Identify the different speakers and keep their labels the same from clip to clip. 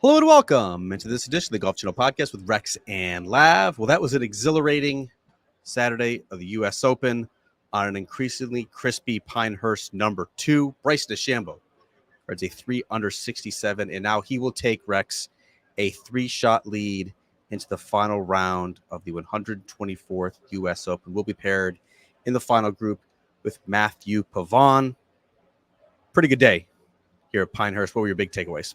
Speaker 1: Hello and welcome into this edition of the Golf Channel Podcast with Rex and Lav. Well, that was an exhilarating Saturday of the U.S. Open on an increasingly crispy Pinehurst number 2. Bryson DeChambeau earns a 3 under 67, and now he will take Rex a 3-shot lead into the final round of the 124th U.S. Open. We'll be paired in the final group with Matthew Pavon. Pretty good day here at Pinehurst. What were your big takeaways?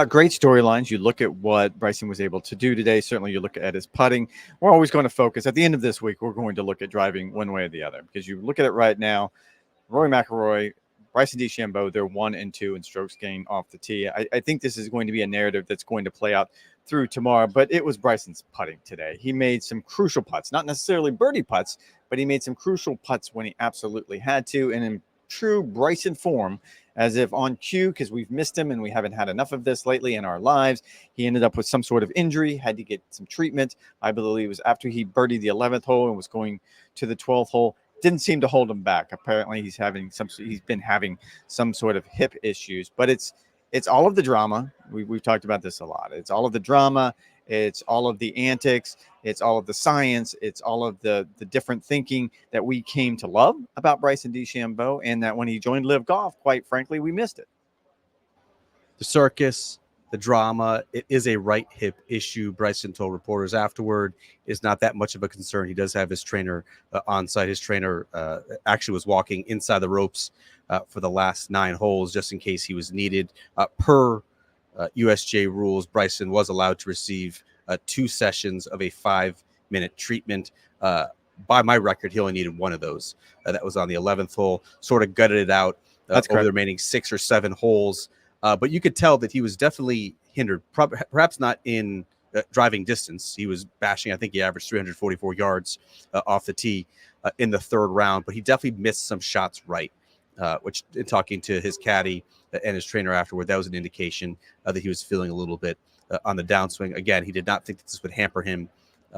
Speaker 2: Great storylines. You look at what Bryson was able to do today. Certainly, you look at his putting. We're always going to focus. At the end of this week, we're going to look at driving one way or the other. Because you look at it right now, Rory McIlroy, Bryson DeChambeau, they're 1 and 2 in strokes gained off the tee. I think this is going to be a narrative that's going to play out through tomorrow. But it was Bryson's putting today. He made some crucial putts. Not necessarily birdie putts, but he made some crucial putts when he absolutely had to. And in true Bryson form, as if on cue, because we've missed him and we haven't had enough of this lately in our lives. He ended up with some sort of injury, had to get some treatment. I believe it was after he birdied the 11th hole and was going to the 12th hole. Didn't seem to hold him back. Apparently, he's been having some sort of hip issues. But it's all of the drama. We've talked about this a lot. It's all of the drama. It's all of the antics. It's all of the science. It's all of the different thinking that we came to love about Bryson DeChambeau, and that when he joined Live Golf, quite frankly, we missed it.
Speaker 1: The circus, the drama, it is a right hip issue. Bryson told reporters afterward is not that much of a concern. He does have his trainer on site. His trainer actually was walking inside the ropes for the last 9 holes just in case he was needed. Per USJ rules, Bryson was allowed to receive 2 sessions of a 5-minute treatment. By my record, he only needed 1 of those. That was on the 11th hole. Sort of gutted it out over the remaining 6 or 7 holes. But you could tell that he was definitely hindered, perhaps not in driving distance. He was bashing, I think he averaged 344 yards off the tee in the 3rd round, but he definitely missed some shots right, which in talking to his caddy and his trainer afterward, that was an indication that he was feeling a little bit on the downswing. Again, he did not think that this would hamper him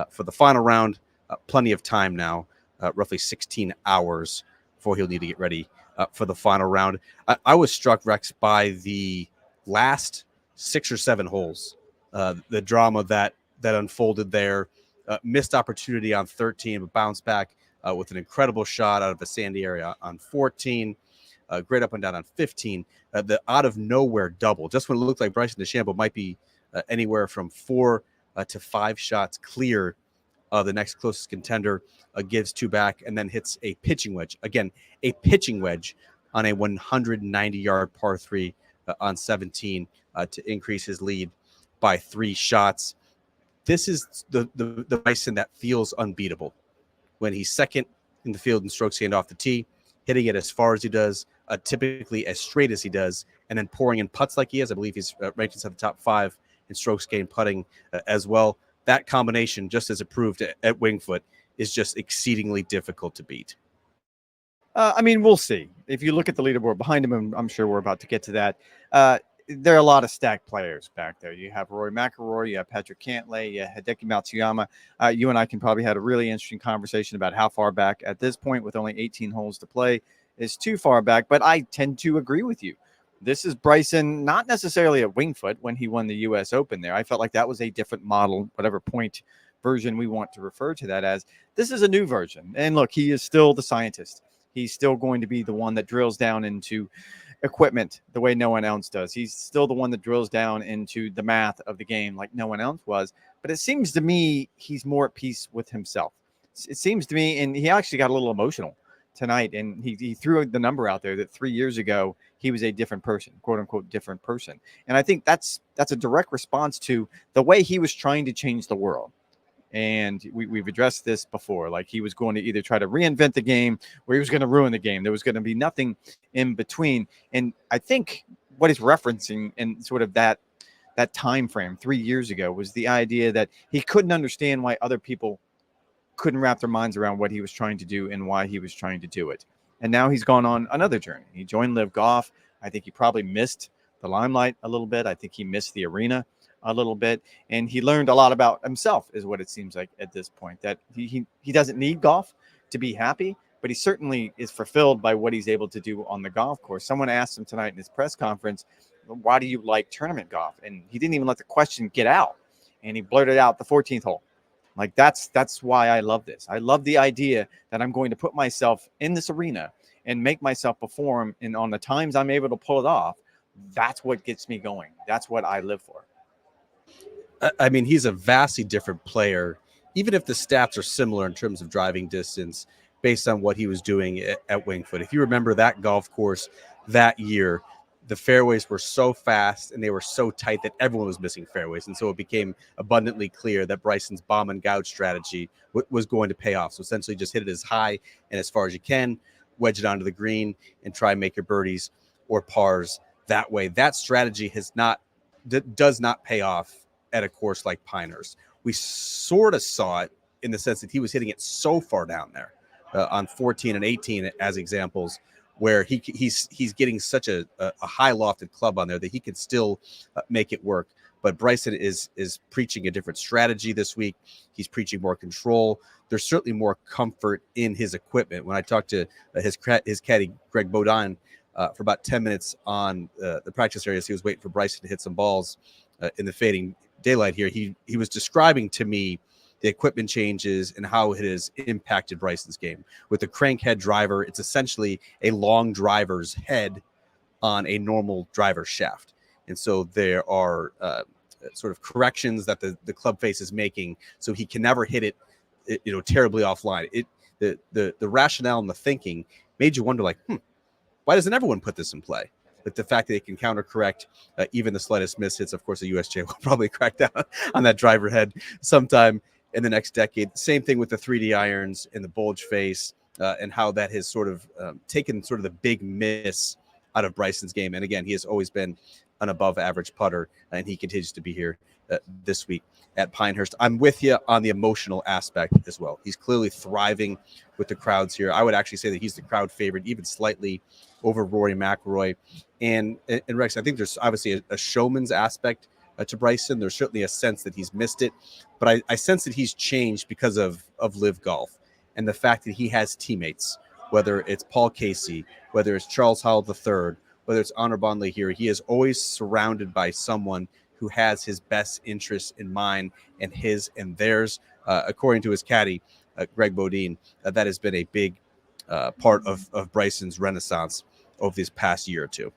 Speaker 1: for the final round. Plenty of time now, roughly 16 hours before he'll need to get ready for the final round. I was struck, Rex, by the last 6 or 7 holes, the drama that unfolded there. Missed opportunity on 13, but bounced back with an incredible shot out of the sandy area on 14. Great up and down on 15. The out of nowhere double, just when it looked like Bryson DeChambeau might be anywhere from 4 to 5 shots clear of the next closest contender, gives 2 back and then hits a pitching wedge. Again, a pitching wedge on a 190-yard par 3 on 17 to increase his lead by 3 shots. This is the Bryson that feels unbeatable when he's second in the field in strokes gained off the tee, hitting it as far as he does, typically as straight as he does, and then pouring in putts like he is. I believe he's ranked inside the top 5 in strokes gained putting as well. That combination, just as it proved at Winged Foot, is just exceedingly difficult to beat.
Speaker 2: We'll see. If you look at the leaderboard behind him, I'm sure we're about to get to that. There are a lot of stacked players back there. You have Rory McIlroy, you have Patrick Cantlay, you have Hideki Matsuyama. You and I can probably have a really interesting conversation about how far back at this point, with only 18 holes to play, is too far back. But I tend to agree with you. This is Bryson, not necessarily at Winged Foot when he won the U.S. Open there. I felt like that was a different model, whatever point version we want to refer to that as. This is a new version. And look, he is still the scientist. He's still going to be the one that drills down into equipment the way no one else does. He's still the one that drills down into the math of the game like no one else was. But it seems to me he's more at peace with himself. It seems to me, and he actually got a little emotional tonight, and he threw the number out there that 3 years ago he was a different person, quote unquote different person. And I think that's a direct response to the way he was trying to change the world. And we've addressed this before. Like, he was going to either try to reinvent the game or he was going to ruin the game. There was going to be nothing in between. And I think what he's referencing in sort of that time frame 3 years ago was the idea that he couldn't understand why other people couldn't wrap their minds around what he was trying to do and why he was trying to do it. And now he's gone on another journey. He joined Live Golf. I think he probably missed the limelight a little bit. I think he missed the arena a little bit, and he learned a lot about himself, is what it seems like at this point, that he doesn't need golf to be happy, but he certainly is fulfilled by what he's able to do on the golf course. Someone asked him tonight in his press conference, why do you like tournament golf? And he didn't even let the question get out, and he blurted out the 14th hole. Like that's why I love this. I love the idea that I'm going to put myself in this arena and make myself perform, and on the times I'm able to pull it off, that's what gets me going. That's what I live for.
Speaker 1: I mean, he's a vastly different player, even if the stats are similar in terms of driving distance based on what he was doing at Winged Foot. If you remember that golf course that year, the fairways were so fast and they were so tight that everyone was missing fairways. And so it became abundantly clear that Bryson's bomb and gouge strategy was going to pay off. So essentially just hit it as high and as far as you can, wedge it onto the green, and try and make your birdies or pars that way. That strategy does not pay off at a course like Pinehurst. We sort of saw it in the sense that he was hitting it so far down there on 14 and 18 as examples, where he's getting such a high lofted club on there that he can still make it work. But Bryson is preaching a different strategy this week. He's preaching more control. There's certainly more comfort in his equipment. When I talked to his caddy, Greg Bodine, for about 10 minutes on the practice areas, he was waiting for Bryson to hit some balls in the fading daylight here. He was describing to me the equipment changes and how it has impacted Bryson's game. With the crank head driver, it's essentially a long driver's head on a normal driver's shaft. And so there are sort of corrections that the club face is making, so he can never hit it, terribly offline. The rationale and the thinking made you wonder, like, why doesn't everyone put this in play? But the fact that they can counter correct even the slightest mishits. Of course, the USJ will probably crack down on that driver head sometime in the next decade. Same thing with the 3D irons and the bulge face, and how that has sort of taken sort of the big miss out of Bryson's game. And again, he has always been an above average putter, and he continues to be here this week at Pinehurst. I'm with you on the emotional aspect as well. He's clearly thriving with the crowds here. I would actually say that he's the crowd favorite, even slightly over Rory McIlroy. And Rex, I think there's obviously a showman's aspect to Bryson. There's certainly a sense that he's missed it, but I sense that he's changed because of Live Golf and the fact that he has teammates, whether it's Paul Casey, whether it's Charles Howell III, whether it's Honor Bondley here. He is always surrounded by someone who has his best interests in mind, and his and theirs. According to his caddy, Greg Bodine, that has been a big part of Bryson's renaissance over this past year or two.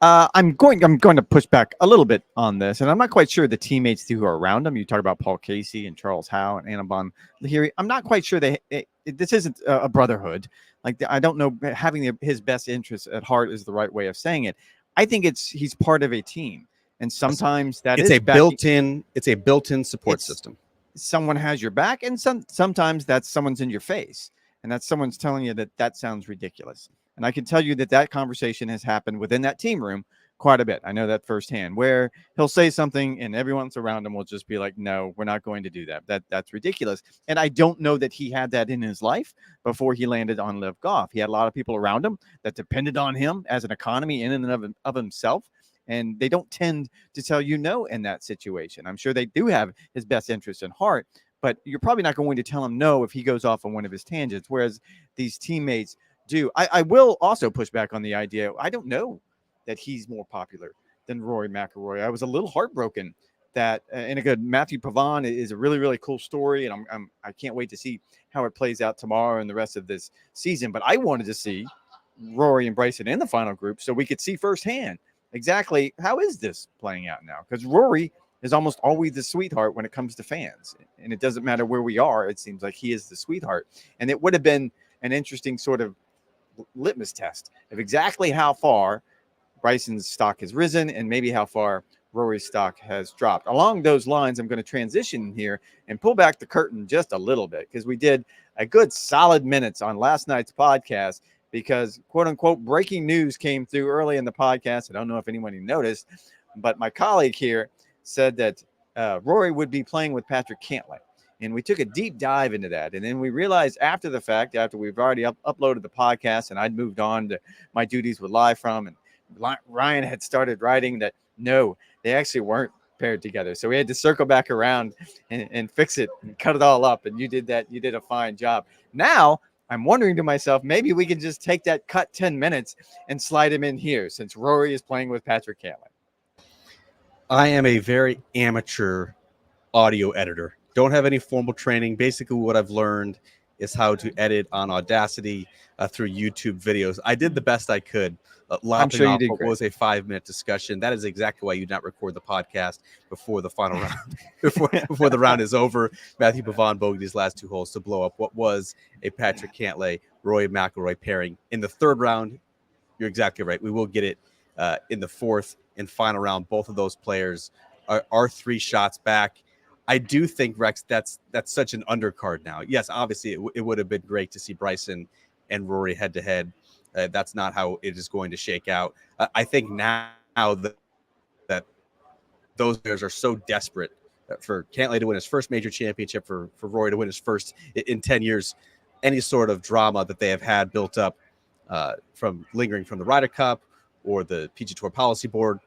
Speaker 2: I'm going to push back a little bit on this, and I'm not quite sure the teammates who are around him. You talk about Paul Casey and Charles Howe and Annabon Lahiri. I'm not quite sure this isn't a brotherhood. Like, I don't know, having his best interests at heart is the right way of saying it. I think he's part of a team, and sometimes it's a
Speaker 1: built-in support system.
Speaker 2: Someone has your back, and sometimes that's someone's in your face, and that's someone's telling you that sounds ridiculous. And I can tell you that conversation has happened within that team room quite a bit. I know that firsthand, where he'll say something and everyone's around him will just be like, no, we're not going to do that. That's ridiculous. And I don't know that he had that in his life before he landed on Live Golf. He had a lot of people around him that depended on him as an economy in and of himself. And they don't tend to tell you no in that situation. I'm sure they do have his best interest in heart, but you're probably not going to tell him no if he goes off on one of his tangents, whereas these teammates do. I will also push back on the idea. I don't know that he's more popular than Rory McIlroy. I was a little heartbroken that, and again, Matthew Pavon is a really, really cool story, and I can't wait to see how it plays out tomorrow and the rest of this season. But I wanted to see Rory and Bryson in the final group so we could see firsthand exactly how is this playing out now, because Rory is almost always the sweetheart when it comes to fans, and it doesn't matter where we are. It seems like he is the sweetheart, and it would have been an interesting sort of litmus test of exactly how far Bryson's stock has risen and maybe how far Rory's stock has dropped. Along those lines, I'm going to transition here and pull back the curtain just a little bit, because we did a good solid minutes on last night's podcast because, quote unquote, breaking news came through early in the podcast. I don't know if anybody noticed, but my colleague here said that Rory would be playing with Patrick Cantlay. And we took a deep dive into that. And then we realized after the fact, after we've already uploaded the podcast and I'd moved on to my duties with Live From, and Ryan had started writing that, no, they actually weren't paired together. So we had to circle back around and fix it and cut it all up. And you did that. You did a fine job. Now I'm wondering to myself, maybe we can just take that cut 10 minutes and slide him in here since Rory is playing with Patrick Cantlay.
Speaker 1: I am a very amateur audio editor. Don't have any formal training. Basically, what I've learned is how to edit on Audacity through YouTube videos. I did the best I could, lopping
Speaker 2: sure you
Speaker 1: off
Speaker 2: did
Speaker 1: what
Speaker 2: great.
Speaker 1: was a 5-minute discussion. That is exactly why you do not record the podcast before the final round, before the round is over. Matthew Pavon bogeyed his last 2 holes to blow up what was a Patrick Cantlay, Rory McIlroy pairing. In the 3rd round, you're exactly right. We will get it in the 4th and final round. Both of those players are 3 shots back. I do think, Rex, that's such an undercard now. Yes, obviously it would have been great to see Bryson and Rory head to head. That's not how it is going to shake out. I think now that those players are so desperate for Cantlay to win his first major championship, for Rory to win his first in 10 years, any sort of drama that they have had built up from lingering from the Ryder Cup or the PGA Tour Policy Board,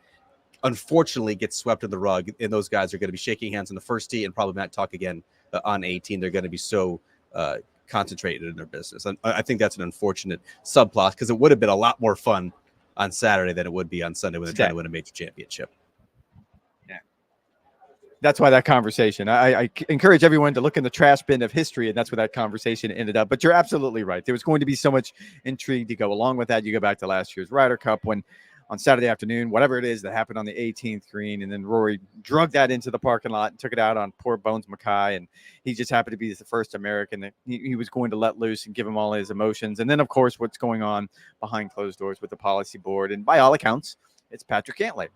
Speaker 1: unfortunately gets swept in the rug, and those guys are going to be shaking hands on the first tee and probably not talk again on 18. They're going to be so concentrated in their business. And I think that's an unfortunate subplot because it would have been a lot more fun on Saturday than it would be on Sunday when they're trying to win a major championship.
Speaker 2: Yeah. That's why that conversation, I encourage everyone to look in the trash bin of history, and that's where that conversation ended up. But you're absolutely right. There was going to be so much intrigue to go along with that. You go back to last year's Ryder Cup when on Saturday afternoon, whatever it is that happened on the 18th green, and then Rory drug that into the parking lot and took it out on poor Bones Mackay, and he just happened to be the first American that he was going to let loose and give him all his emotions. And then, of course, what's going on behind closed doors with the policy board, and by all accounts, it's Patrick Cantlay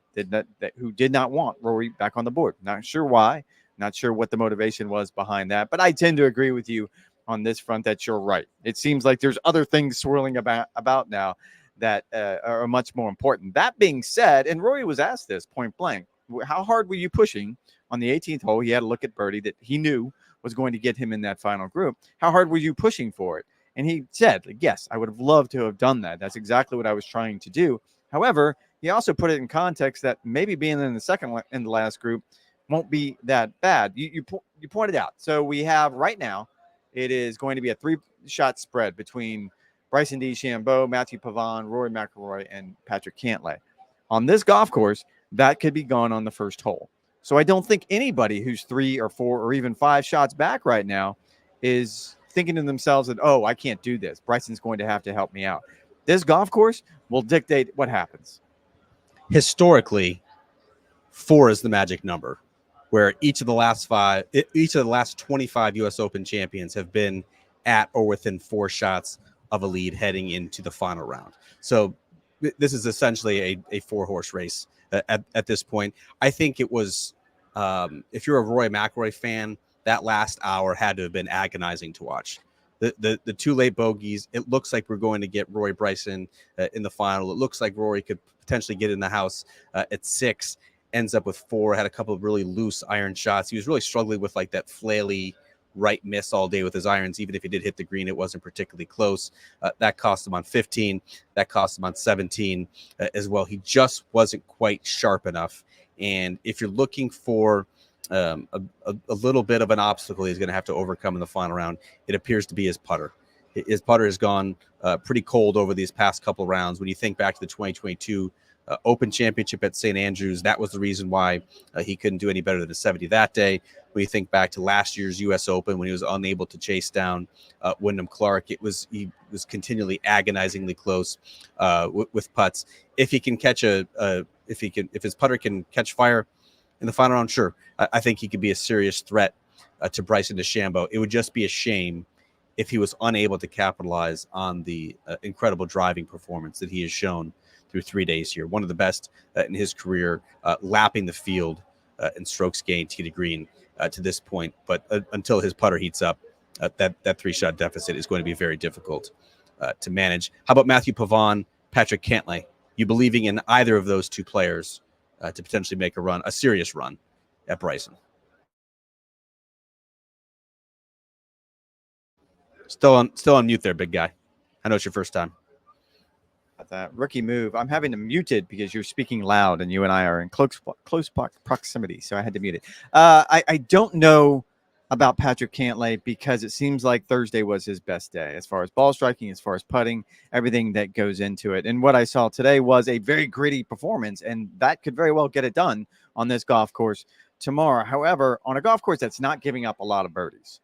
Speaker 2: who did not want Rory back on the board. Not sure why, not sure what the motivation was behind that, but I tend to agree with you on this front that you're right. It seems like there's other things swirling about now that are much more important. That being said, and Rory was asked this point blank, how hard were you pushing on the 18th hole? He had a look at birdie that he knew was going to get him in that final group. How hard were you pushing for it? And he said, yes, I would have loved to have done that. That's exactly what I was trying to do. However, he also put it in context that maybe being in the second in the last group won't be that bad. You pointed out. So we have right now, it is going to be a 3-shot spread between Bryson DeChambeau, Matthew Pavon, Rory McIlroy, and Patrick Cantlay. On this golf course, that could be gone on the first hole. So I don't think anybody who's 3 or 4 or even 5 shots back right now is thinking to themselves that, oh, I can't do this. Bryson's going to have to help me out. This golf course will dictate what happens.
Speaker 1: Historically, 4 is the magic number, where each of the last 25 U.S. Open champions have been at or within 4 shots of a lead heading into the final round. So this is essentially a 4-horse race at this point. I think it was, if you're a Rory McIlroy fan, that last hour had to have been agonizing to watch. The 2 late bogeys, it looks like we're going to get Rory Bryson in the final. It looks like Rory could potentially get in the house at 6, ends up with 4, had a couple of really loose iron shots. He was really struggling with like that flaily right miss all day with his irons. Even if he did hit the green, it wasn't particularly close. That cost him on 15. That cost him on 17 as well. He just wasn't quite sharp enough. And if you're looking for a little bit of an obstacle he's going to have to overcome in the final round, it appears to be his putter. His putter has gone pretty cold over these past couple rounds. When you think back to the 2022 Open Championship at St. Andrews, that was the reason why he couldn't do any better than a 70 that day. When you think back to last year's U.S. Open, when he was unable to chase down Wyndham Clark, he was continually agonizingly close with putts. If he can catch if his putter can catch fire in the final round, sure, I think he could be a serious threat to Bryson DeChambeau. It would just be a shame if he was unable to capitalize on the incredible driving performance that he has shown through 3 days here. One of the best in his career, lapping the field in strokes gained tee to green to this point. But until his putter heats up, that 3-shot deficit is going to be very difficult to manage. How about Matthew Pavon, Patrick Cantlay? You believing in either of those 2 players to potentially make a serious run at Bryson? Still on mute there, big guy. I know it's your first time.
Speaker 2: That rookie move. I'm having to mute it because you're speaking loud and you and I are in close proximity, so I had to mute it. I don't know about Patrick Cantlay because it seems like Thursday was his best day as far as ball striking, as far as putting, everything that goes into it. And what I saw today was a very gritty performance, and that could very well get it done on this golf course tomorrow. However, on a golf course that's not giving up a lot of birdies,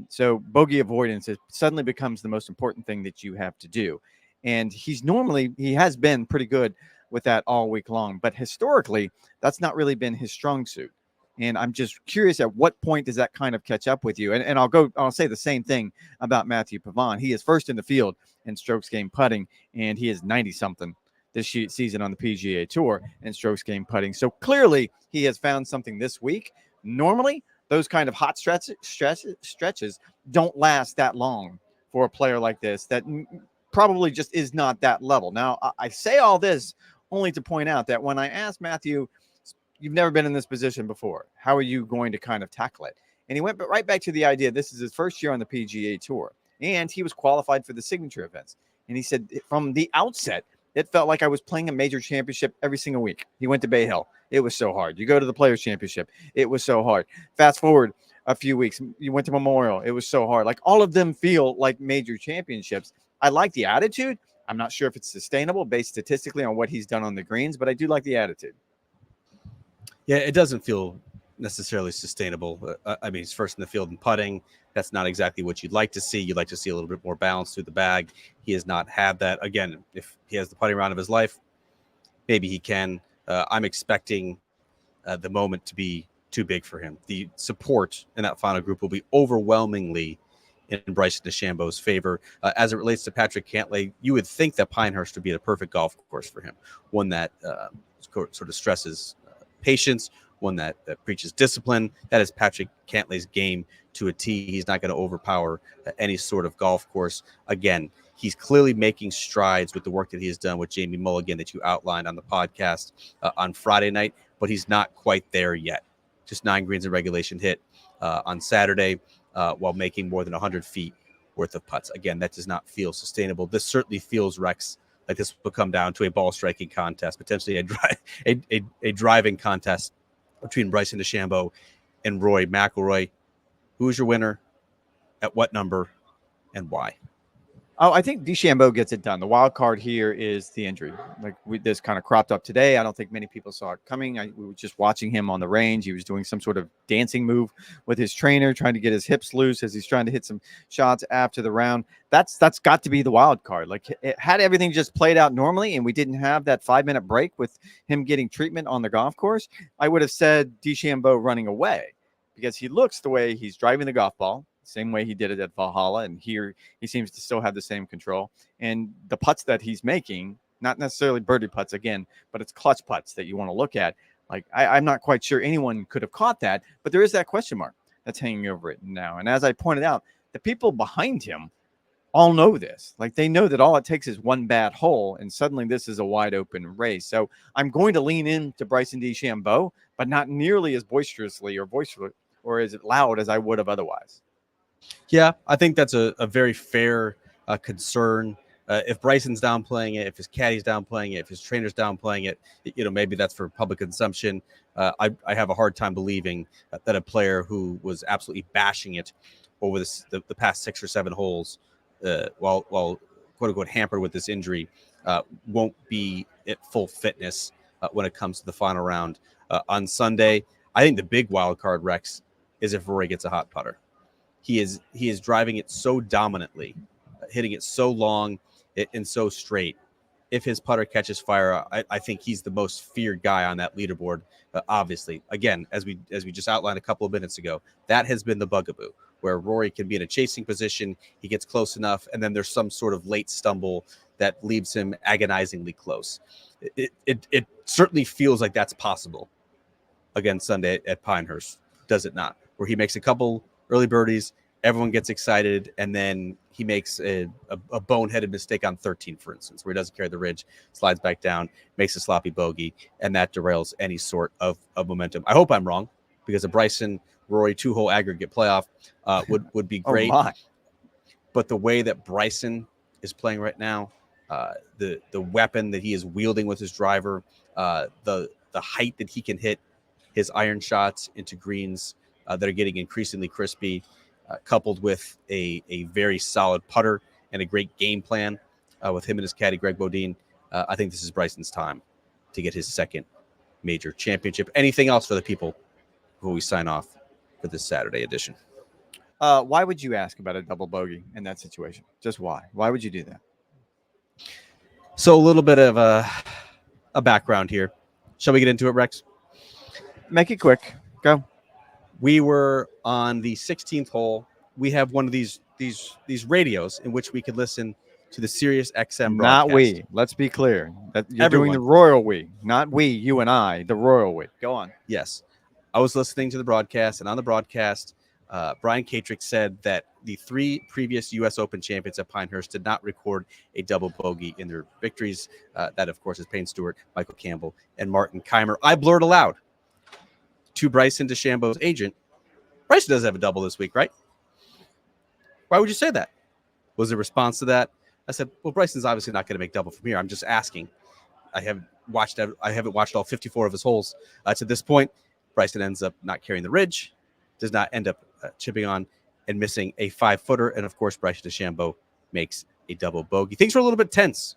Speaker 2: so bogey avoidance, it suddenly becomes the most important thing that you have to do. And he has been pretty good with that all week long, but historically, that's not really been his strong suit. And I'm just curious, at what point does that kind of catch up with you? And I'll say the same thing about Matthew Pavon. He is first in the field in strokes gained putting, and he is 90 something this season on the PGA Tour in strokes gained putting. So clearly, he has found something this week. Normally, those kind of hot stretches don't last that long for a player like this that probably just is not that level. Now, I say all this only to point out that when I asked Matthew, you've never been in this position before, how are you going to kind of tackle it? And he went right back to the idea this is his first year on the PGA Tour, and he was qualified for the signature events. And he said from the outset, it felt like I was playing a major championship every single week. He went to Bay Hill. It was so hard. You go to the Players Championship. It was so hard. Fast forward a few weeks. You went to Memorial. It was so hard. Like, all of them feel like major championships. I like the attitude. I'm not sure if it's sustainable based statistically on what he's done on the greens, but I do like the attitude.
Speaker 1: Yeah, it doesn't feel necessarily sustainable. I mean, he's first in the field in putting. That's not exactly what you'd like to see. You'd like to see a little bit more balance through the bag. He has not had that. Again, if he has the putting round of his life, maybe he can. I'm expecting the moment to be too big for him. The support in that final group will be overwhelmingly in Bryson DeChambeau's favor. As it relates to Patrick Cantlay, you would think that Pinehurst would be the perfect golf course for him, one that sort of stresses patience, one that preaches discipline. That is Patrick Cantlay's game to a T. He's not going to overpower any sort of golf course. Again, he's clearly making strides with the work that he has done with Jamie Mulligan that you outlined on the podcast on Friday night, but he's not quite there yet. Just 9 greens in regulation hit on Saturday while making more than 100 feet worth of putts. Again, that does not feel sustainable. This certainly feels, Rex, like this will come down to a ball striking contest, potentially a driving contest between Bryson DeChambeau and Rory McIlroy. Who's your winner? At what number? And why?
Speaker 2: Oh, I think DeChambeau gets it done. The wild card here is the injury. Like, this kind of cropped up today. I don't think many people saw it coming. We were just watching him on the range. He was doing some sort of dancing move with his trainer, trying to get his hips loose as he's trying to hit some shots after the round. That's got to be the wild card. Like, had everything just played out normally and we didn't have that 5-minute break with him getting treatment on the golf course, I would have said DeChambeau running away, because he looks the way he's driving the golf ball, same way he did it at Valhalla, and here he seems to still have the same control. And the putts that he's making, not necessarily birdie putts again, but it's clutch putts that you want to look at. Like, I'm not quite sure anyone could have caught that, but there is that question mark that's hanging over it now. And as I pointed out, the people behind him all know this. Like, they know that all it takes is one bad hole, and suddenly this is a wide open race. So I'm going to lean into Bryson DeChambeau, but not nearly as boisterously or as loud as I would have otherwise.
Speaker 1: Yeah, I think that's a very fair concern. If Bryson's downplaying it, if his caddy's downplaying it, if his trainer's downplaying it, maybe that's for public consumption. I have a hard time believing that a player who was absolutely bashing it over the past 6 or 7 holes, while quote unquote hampered with this injury, won't be at full fitness when it comes to the final round on Sunday. I think the big wild card, Rex, is if Rory gets a hot putter. He is driving it so dominantly, hitting it so long and so straight. If his putter catches fire, I think he's the most feared guy on that leaderboard. Obviously, again, as we just outlined a couple of minutes ago, that has been the bugaboo, where Rory can be in a chasing position, he gets close enough, and then there's some sort of late stumble that leaves him agonizingly close. It certainly feels like that's possible against Sunday at Pinehurst, does it not? Where he makes a couple early birdies, everyone gets excited, and then he makes a boneheaded mistake on 13, for instance, where he doesn't carry the ridge, slides back down, makes a sloppy bogey, and that derails any sort of momentum. I hope I'm wrong, because a Bryson Rory 2-hole aggregate playoff would be great.
Speaker 2: Oh my.
Speaker 1: But the way that Bryson is playing right now, the weapon that he is wielding with his driver, the height that he can hit his iron shots into greens that are getting increasingly crispy, coupled with a very solid putter and a great game plan with him and his caddy, Greg Bodine. I think this is Bryson's time to get his second major championship. Anything else for the people before we sign off for this Saturday edition?
Speaker 2: Why would you ask about a double bogey in that situation? Just why? Why would you do that?
Speaker 1: So a little bit of a background here. Shall we get into it, Rex?
Speaker 2: Make it quick. Go.
Speaker 1: We were on the 16th hole. We have one of these radios in which we could listen to the Sirius XM broadcast.
Speaker 2: Not we. Let's be clear. That you're doing the royal we, not we, you and I, the royal we. Go on.
Speaker 1: Yes. I was listening to the broadcast, and on the broadcast, Brian Katrick said that the 3 previous U.S. Open champions at Pinehurst did not record a double bogey in their victories. That, of course, is Payne Stewart, Michael Campbell, and Martin Keimer. I blurred aloud to Bryson DeChambeau's agent, Bryson does have a double this week, right? Why would you say that? Was the response to that? I said, well, Bryson's obviously not going to make double from here. I'm just asking. I haven't watched all 54 of his holes to this point. Bryson ends up not carrying the ridge, does not end up chipping on and missing a 5-footer. And, of course, Bryson DeChambeau makes a double bogey. Things were a little bit tense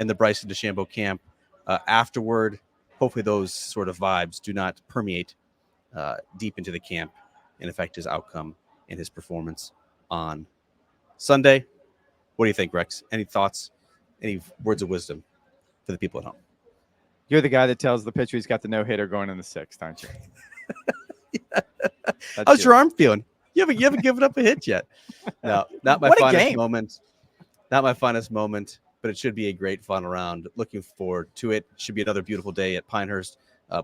Speaker 1: in the Bryson DeChambeau camp. Afterward, hopefully those sort of vibes do not permeate deep into the camp and affect his outcome and his performance on Sunday. What do you think, Rex? Any thoughts? Any words of wisdom for the people at home?
Speaker 2: You're the guy that tells the pitcher he's got the no-hitter going in the 6th, aren't you?
Speaker 1: How's your arm feeling? You haven't given up a hit yet. No, not my finest moment. Not my finest moment, but it should be a great fun round. Looking forward to it. Should be another beautiful day at Pinehurst.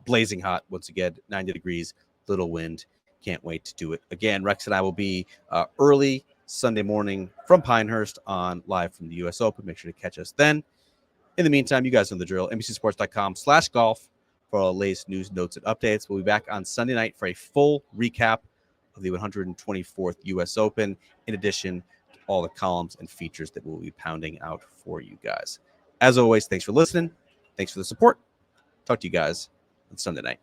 Speaker 1: Blazing hot once again, 90 degrees, little wind. Can't wait to do it again. Rex and I will be early Sunday morning from Pinehurst on live from the U.S. Open. Make sure to catch us then. In the meantime, you guys know the drill. NBCSports.com/golf for all the latest news, notes, and updates. We'll be back on Sunday night for a full recap of the 124th U.S. Open, in addition to all the columns and features that we'll be pounding out for you guys. As always, thanks for listening. Thanks for the support. Talk to you guys on Sunday night.